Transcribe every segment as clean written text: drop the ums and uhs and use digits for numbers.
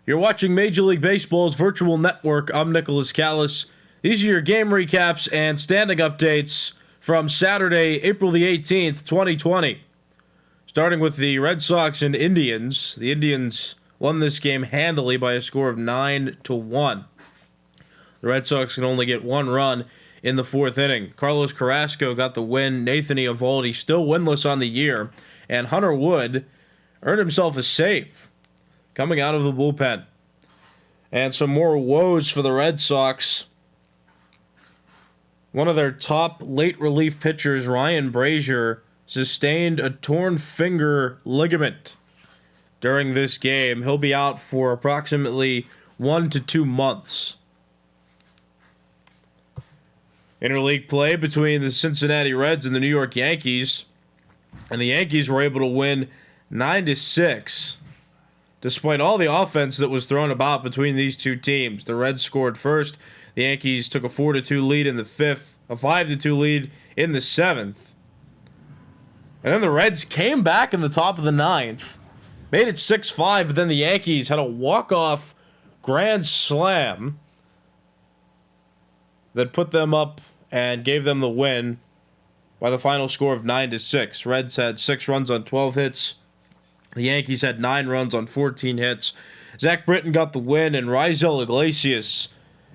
You're watching Major League Baseball's virtual network. I'm Nicholas Callis. These are your game recaps and standing updates from Saturday, April the 18th, 2020. Starting with the Red Sox and Indians. The Indians won this game handily by a score of 9-1. The Red Sox can only get one run in the fourth inning. Carlos Carrasco got the win. Nathan Eovaldi still winless on the year. And Hunter Wood earned himself a save coming out of the bullpen. And some more woes for the Red Sox. One of their top late relief pitchers, Ryan Brazier, sustained a torn finger ligament during this game. He'll be out for approximately 1 to 2 months. Interleague play between the Cincinnati Reds and the New York Yankees. And the Yankees were able to win 9-6. Despite all the offense that was thrown about between these two teams. The Reds scored first. The Yankees took a 4-2 lead in the fifth. A 5-2 lead in the seventh. And then the Reds came back in the top of the ninth. Made it 6-5, but then the Yankees had a walk-off grand slam that put them up and gave them the win by the final score of 9-6. Reds had 6 runs on 12 hits. The Yankees had 9 runs on 14 hits. Zach Britton got the win, and Raisel Iglesias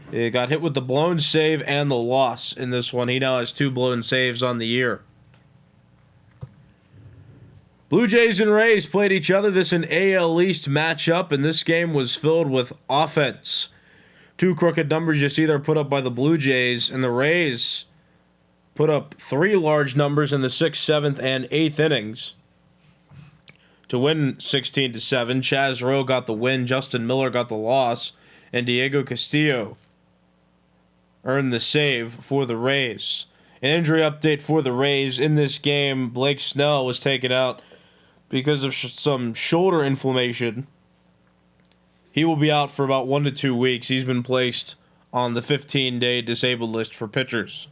got hit with the blown save and the loss in this one. He now has 2 blown saves on the year. Blue Jays and Rays played each other. This is an AL East matchup, and this game was filled with offense. 2 crooked numbers you see there put up by the Blue Jays, and the Rays put up 3 large numbers in the 6th, 7th, and 8th innings to win 16-7. Chaz Rowe got the win, Justin Miller got the loss, and Diego Castillo earned the save for the Rays. An injury update for the Rays. In this game, Blake Snell was taken out because of some shoulder inflammation. He will be out for about 1 to 2 weeks. He's been placed on the 15-day disabled list for pitchers.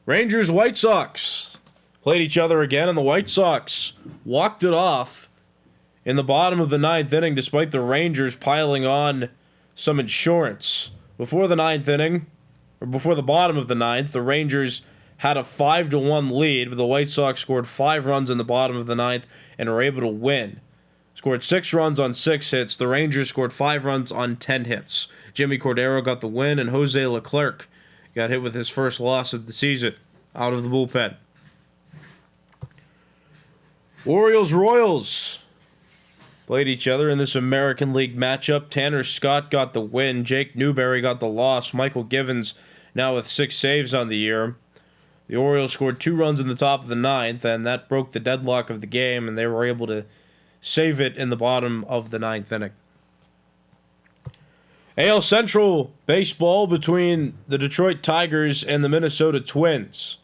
Rangers-White Sox played each other again, and the White Sox walked it off in the bottom of the 9th inning despite the Rangers piling on some insurance. Before the 9th inning, or before the bottom of the 9th, the Rangers had a 5-1 lead, but the White Sox scored 5 runs in the bottom of the 9th and were able to win. Scored 6 runs on 6 hits. The Rangers scored 5 runs on 10 hits. Jimmy Cordero got the win, and Jose Leclerc got hit with his first loss of the season out of the bullpen. Orioles-Royals played each other in this American League matchup. Tanner Scott got the win. Jake Newberry got the loss. Michael Givens now with 6 saves on the year. The Orioles scored 2 runs in the top of the 9th, and that broke the deadlock of the game, and they were able to save it in the bottom of the 9th inning. AL Central baseball between the Detroit Tigers and the Minnesota Twins.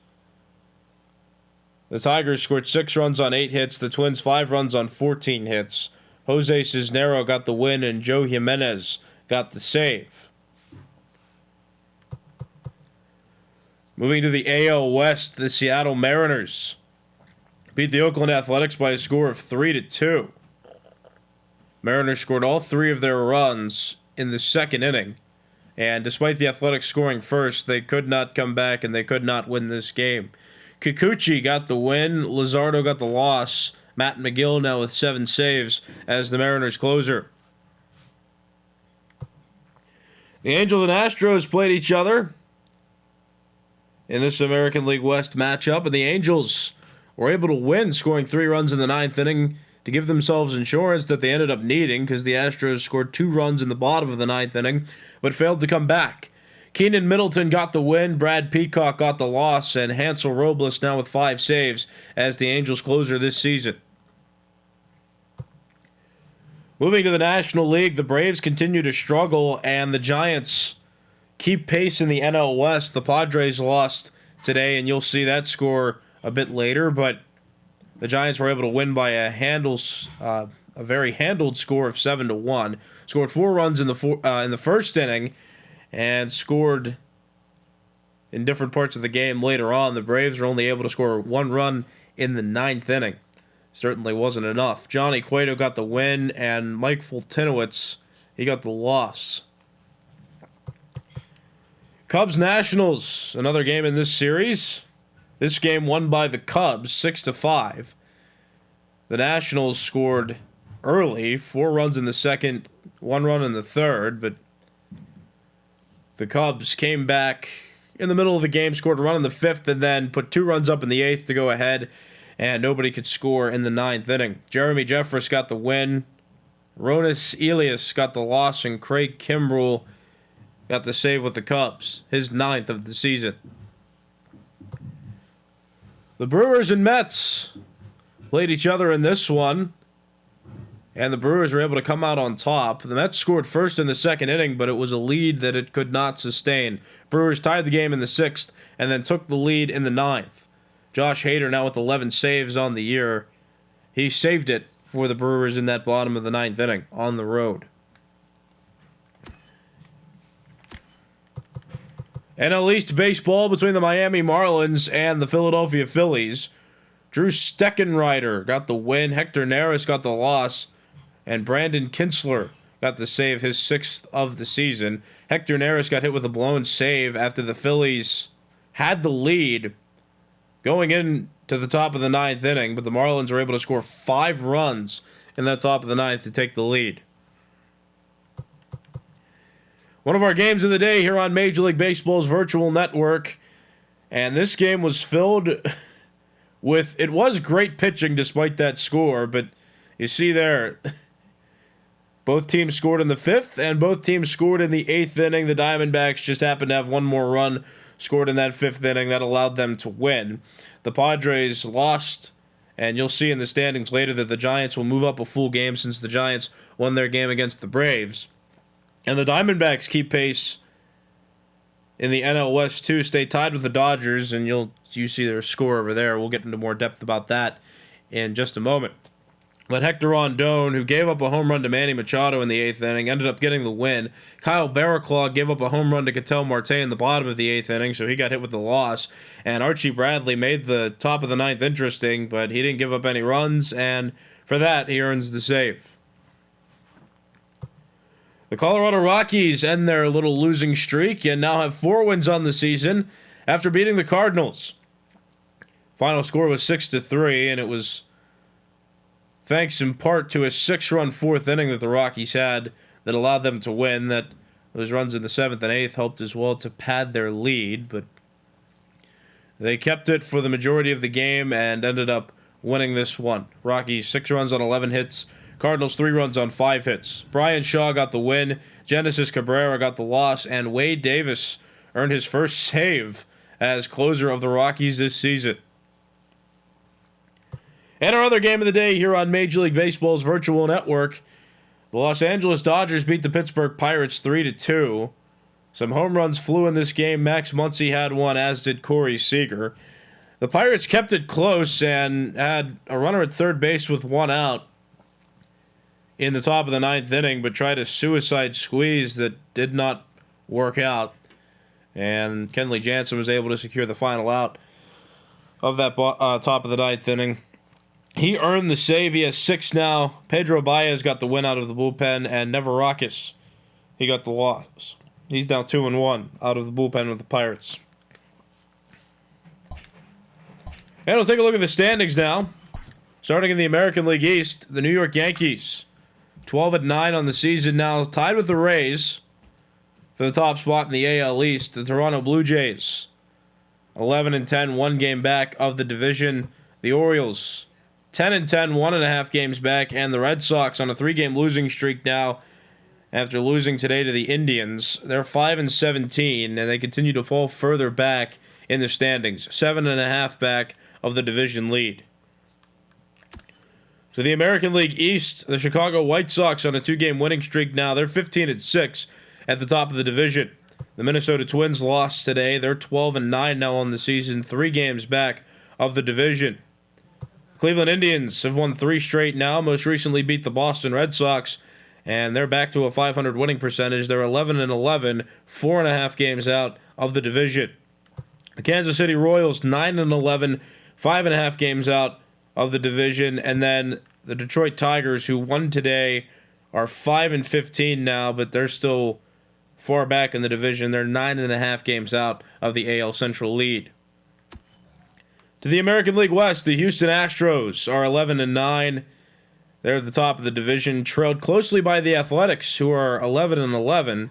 The Tigers scored 6 runs on 8 hits. The Twins 5 runs on 14 hits. Jose Cisnero got the win, and Joe Jimenez got the save. Moving to the AL West, the Seattle Mariners beat the Oakland Athletics by a score of 3-2. Mariners scored all 3 of their runs in the 2nd inning, and despite the Athletics scoring first, they could not come back and they could not win this game. Kikuchi got the win, Luzardo got the loss. Matt McGill now with 7 saves as the Mariners closer. The Angels and Astros played each other in this American League West matchup, and the Angels were able to win, scoring 3 runs in the 9th inning to give themselves insurance that they ended up needing because the Astros scored 2 runs in the bottom of the 9th inning but failed to come back. Keenan Middleton got the win, Brad Peacock got the loss, and Hansel Robles now with 5 saves as the Angels closer this season. Moving to the National League, the Braves continue to struggle, and the Giants keep pace in the NL West. The Padres lost today, and you'll see that score a bit later, but the Giants were able to win by a very handled score of 7-1. Scored 4 runs in the first inning, and scored in different parts of the game later on. The Braves were only able to score 1 run in the 9th inning. certainly wasn't enough. Johnny Cueto got the win, and Mike Fultinowicz, he got the loss. Cubs Nationals, another game in this series. This game won by the Cubs 6-5. The Nationals scored early, 4 runs in the second, 1 run in the third, but the Cubs came back in the middle of the game, scored a run in the 5th, and then put 2 runs up in the 8th to go ahead, and nobody could score in the 9th inning. Jeremy Jeffress got the win, Ronis Elias got the loss, and Craig Kimbrell got the save with the Cubs, his 9th of the season. The Brewers and Mets played each other in this one, and the Brewers were able to come out on top. The Mets scored first in the second inning, but it was a lead that it could not sustain. Brewers tied the game in the 6th and then took the lead in the 9th. Josh Hader now with 11 saves on the year. He saved it for the Brewers in that bottom of the 9th inning on the road. NL East baseball between the Miami Marlins and the Philadelphia Phillies. Drew Steckenrider got the win. Hector Neris got the loss. And Brandon Kinsler got the save, his 6th of the season. Hector Neris got hit with a blown save after the Phillies had the lead going into the top of the 9th inning, but the Marlins were able to score 5 runs in that top of the 9th to take the lead. One of our games of the day here on Major League Baseball's virtual network, and this game was filled with, it was great pitching despite that score, but you see there, both teams scored in the 5th, and both teams scored in the 8th inning. The Diamondbacks just happened to have one more run scored in that 5th inning that allowed them to win. The Padres lost, and you'll see in the standings later that the Giants will move up a full game since the Giants won their game against the Braves. And the Diamondbacks keep pace in the NL West too, stay tied with the Dodgers, and you see their score over there. We'll get into more depth about that in just a moment. But Hector Rondon, who gave up a home run to Manny Machado in the 8th inning, ended up getting the win. Kyle Barraclough gave up a home run to Ketel Marte in the bottom of the 8th inning, so he got hit with the loss. And Archie Bradley made the top of the 9th interesting, but he didn't give up any runs, and for that, he earns the save. The Colorado Rockies end their little losing streak and now have 4 wins on the season after beating the Cardinals. Final score was 6-3, and it was thanks in part to a 6-run 4th inning that the Rockies had that allowed them to win. That those runs in the 7th and 8th helped as well to pad their lead, but they kept it for the majority of the game and ended up winning this one. Rockies 6 runs on 11 hits. Cardinals 3 runs on 5 hits. Brian Shaw got the win. Genesis Cabrera got the loss, and Wade Davis earned his first save as closer of the Rockies this season. And our other game of the day here on Major League Baseball's virtual network, the Los Angeles Dodgers beat the Pittsburgh Pirates 3-2. Some home runs flew in this game. Max Muncy had one, as did Corey Seager. The Pirates kept it close and had a runner at third base with 1 out in the top of the 9th inning, but tried a suicide squeeze that did not work out. And Kenley Jansen was able to secure the final out of that top of the 9th inning. He earned the save. He has 6 now. Pedro Baez got the win out of the bullpen, and Nevarakis, he got the loss. He's now 2-1 out of the bullpen with the Pirates. And we'll take a look at the standings now. Starting in the American League East, the New York Yankees, 12-9 on the season now, tied with the Rays for the top spot in the AL East. The Toronto Blue Jays, 11-10, 1 game back of the division. The Orioles, 10-10, 1.5 games back, and the Red Sox on a 3-game losing streak now after losing today to the Indians. They're 5-17, and they continue to fall further back in the standings, 7.5 back of the division lead. So the American League East, the Chicago White Sox on a 2-game winning streak now. They're 15-6 at the top of the division. The Minnesota Twins lost today. They're 12-9 now on the season, 3 games back of the division. Cleveland Indians have won 3 straight now, most recently beat the Boston Red Sox, and they're back to a .500 winning percentage. They're 11-11, 4.5 games out of the division. The Kansas City Royals, 9-11, 5.5 games out of the division. And then the Detroit Tigers, who won today, are 5-15 now, but they're still far back in the division. They're 9.5 games out of the AL Central lead. To the American League West, the Houston Astros are 11-9. They're at the top of the division, trailed closely by the Athletics, who are 11-11.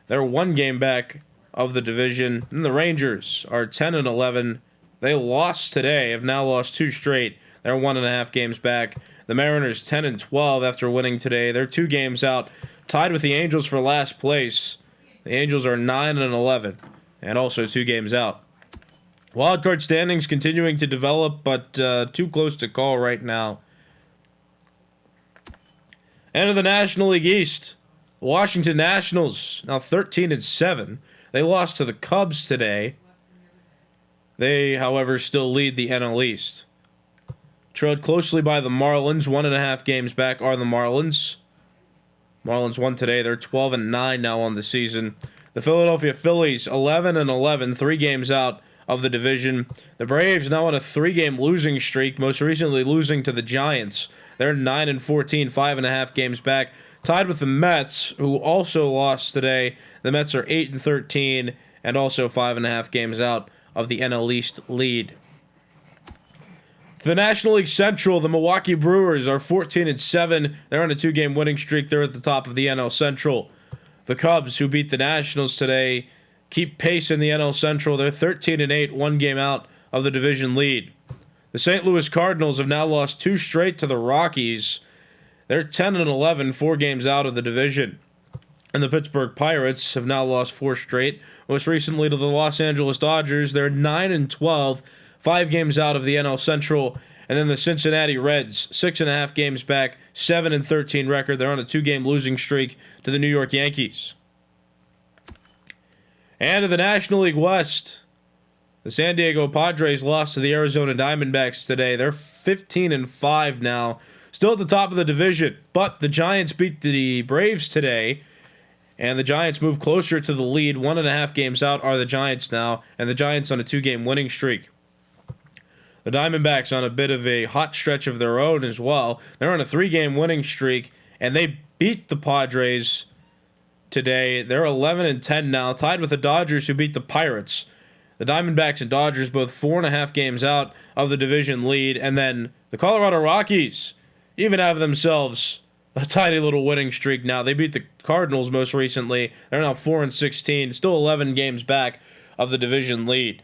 They're 1 game back of the division. And the Rangers are 10-11. They lost today, have now lost 2 straight. They're 1.5 games back. The Mariners 10-12 after winning today. They're 2 games out, tied with the Angels for last place. The Angels are 9-11 and also 2 games out. Wildcard standings continuing to develop, but too close to call right now. And in the National League East, Washington Nationals now 13-7. They lost to the Cubs today. They, however, still lead the NL East. Trailed closely by the Marlins. 1.5 games back are the Marlins. Marlins won today. They're 12-9 now on the season. The Philadelphia Phillies 11-11, 3 games out of the division. The Braves now on a 3-game losing streak, most recently losing to the Giants. They're 9-14, 5.5 games back. Tied with the Mets, who also lost today. The Mets are 8-13 and also 5.5 games out of the NL East lead. The National League Central, the Milwaukee Brewers are 14-7. They're on a 2-game winning streak. They're at the top of the NL Central. The Cubs, who beat the Nationals today, keep pace in the NL Central. They're 13-8, 1 game out of the division lead. The St. Louis Cardinals have now lost 2 straight to the Rockies. They're 10-11, 4 games out of the division. And the Pittsburgh Pirates have now lost 4 straight, most recently to the Los Angeles Dodgers. They're 9-12, 5 games out of the NL Central. And then the Cincinnati Reds, 6.5 games back, 7-13 record. They're on a 2-game losing streak to the New York Yankees. And in the National League West, the San Diego Padres lost to the Arizona Diamondbacks today. They're 15-5 now, still at the top of the division. But the Giants beat the Braves today, and the Giants move closer to the lead. 1.5 games out are the Giants now, and the Giants on a 2-game winning streak. The Diamondbacks on a bit of a hot stretch of their own as well. They're on a 3-game winning streak, and they beat the Padres today. They're 11-10 now, tied with the Dodgers, who beat the Pirates. The Diamondbacks and Dodgers both 4.5 games out of the division lead. And then the Colorado Rockies even have themselves a tiny little winning streak now. They beat the Cardinals most recently. They're now 4-16, still 11 games back of the division lead.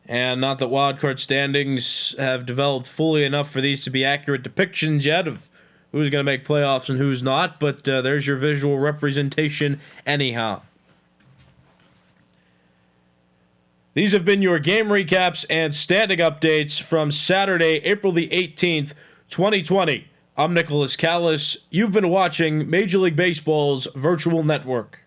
And not that wildcard standings have developed fully enough for these to be accurate depictions yet of who's going to make playoffs and who's not, but there's your visual representation anyhow. These have been your game recaps and standing updates from Saturday, April the 18th, 2020. I'm Nicholas Callis. You've been watching Major League Baseball's Virtual Network.